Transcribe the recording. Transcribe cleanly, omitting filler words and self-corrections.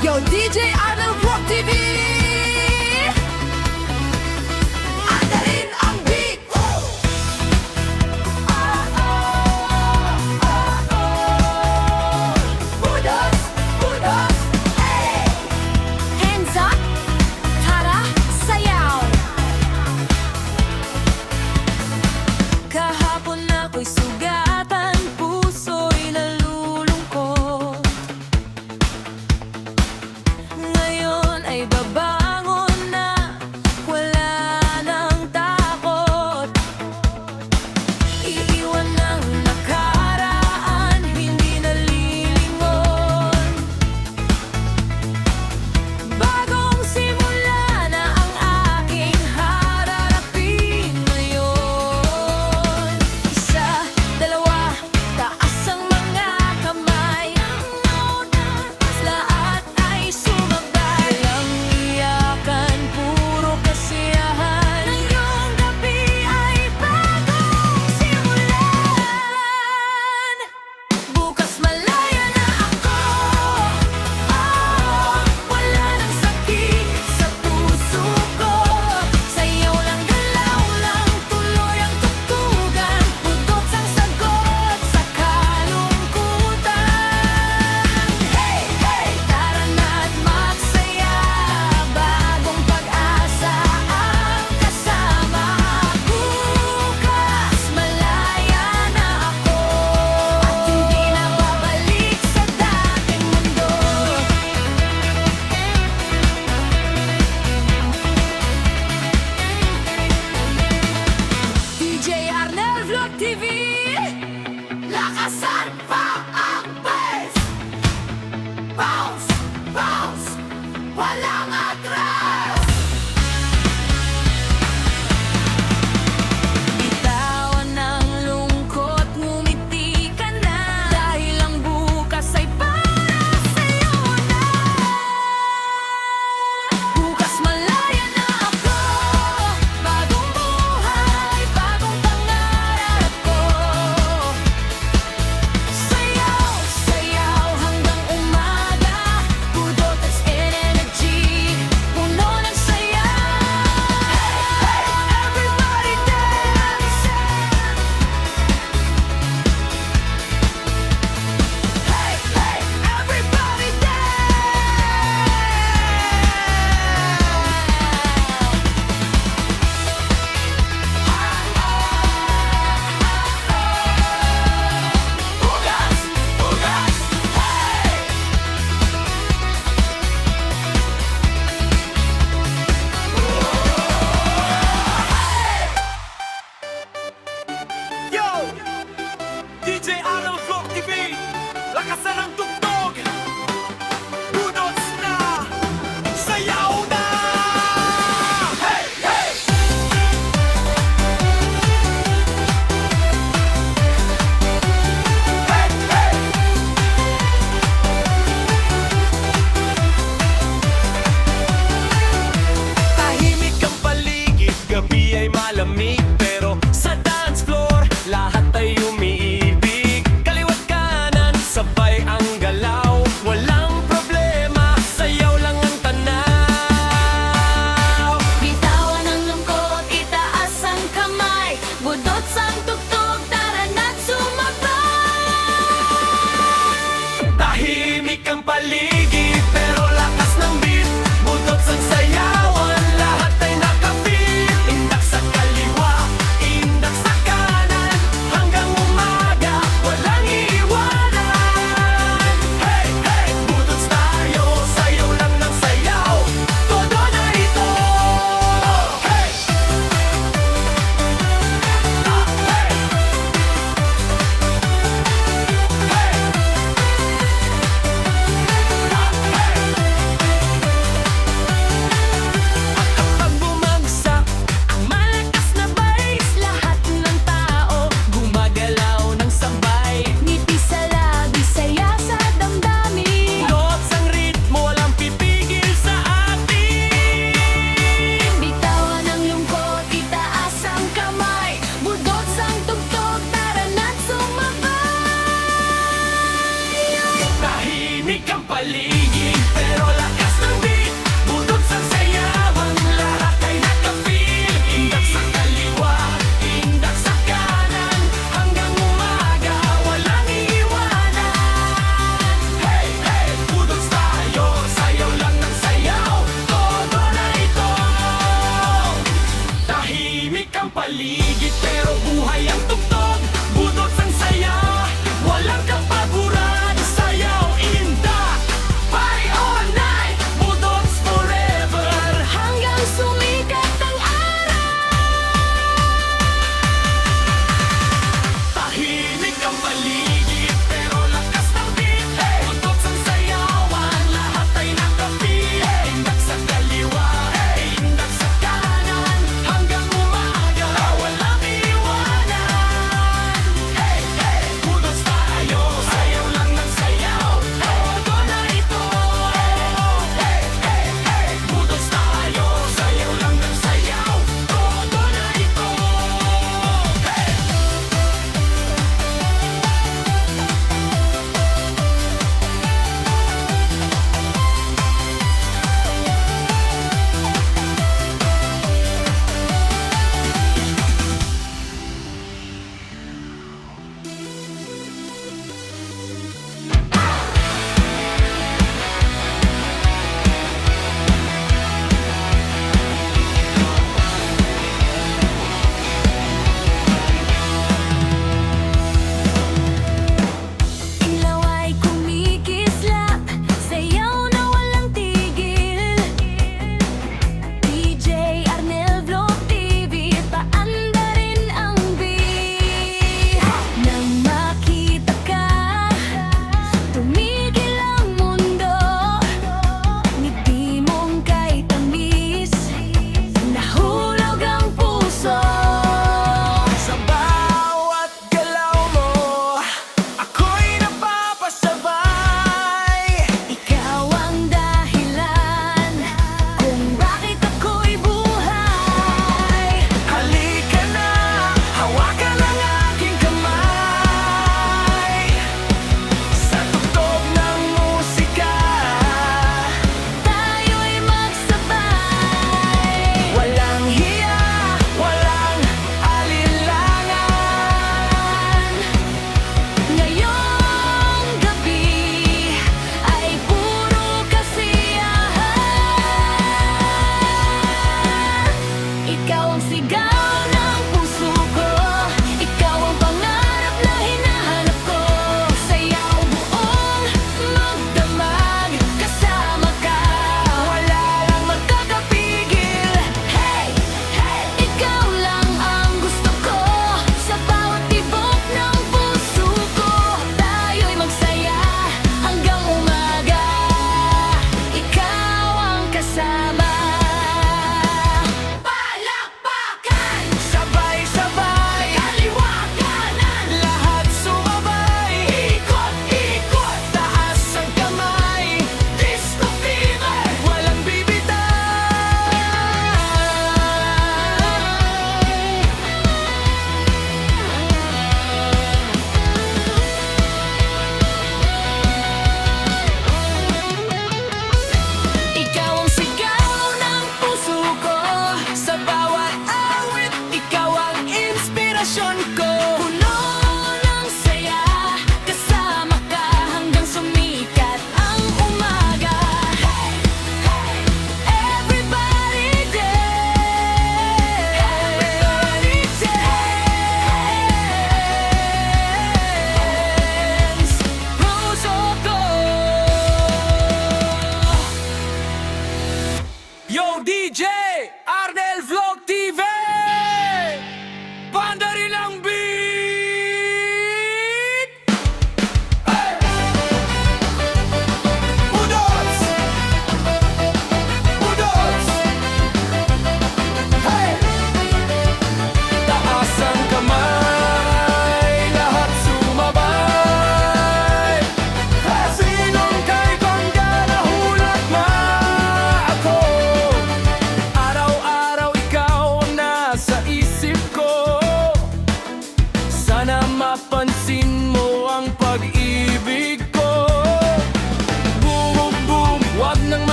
Yo, DJ Arnold Rock TV! Andarin ang beat! Budos! Budos! Hey! Hands up! Tara, sayaw! Kahapon ako'y sugatan, puso'y nalulungkot. Ngayon ay babangon na, wala nang takot. Iiwan ng nakaraan, hindi nalilingon. Bagong simula na ang aking harapin ngayon. Isa, dalawa, taas ang mga kamay. Lahat ay sumabay. Walang iyakan, puro kasiyahan. Ngayong gabi ay bagong simulan. Bukas malaya na ako. Wala nang sakit sa puso ko. Sayaw lang, galaw lang, tuloy ang tugtugan. Butot ang sagot sa kalungkutan. Hey, hey, tara na't magsaya. Bagong pag-asa ang kasama. Bukas malaya na ako. At hindi na babalik sa dating mundo. DJ Arnel Vlog TV, lakasan pa ang bass. Bounce, bounce, walang atras. Bitawan ang lungkot, ngumiti ka na. Dahil ang bukas ay para sa'yo na. Bukas malaya na ako. Bagong buhay, bagong pangarap ko. Sayaw, sayaw hanggang umaga. Budot at energy, puno ng saya. Hey, hey, everybody dance. Hey, hey, everybody dance. Bukas, bukas, hey! Yo! DJ Arnold Vlog TV! Lakasan ang tugtog! Budots na! Sayaw na! Hey! Hey! Hey! Hey! Tahimik ang paligid, gabi ay malamig. Pero sa dance floor, lahat ay umiibig. Kaliwat kanan, sabay ang galaw. Walang problema, sayaw lang ang tanaw. Bitawan ang lungkot, itaas ang kamay. Budot sang tugtog, tara na't sumabay. Tahimik ang paligid,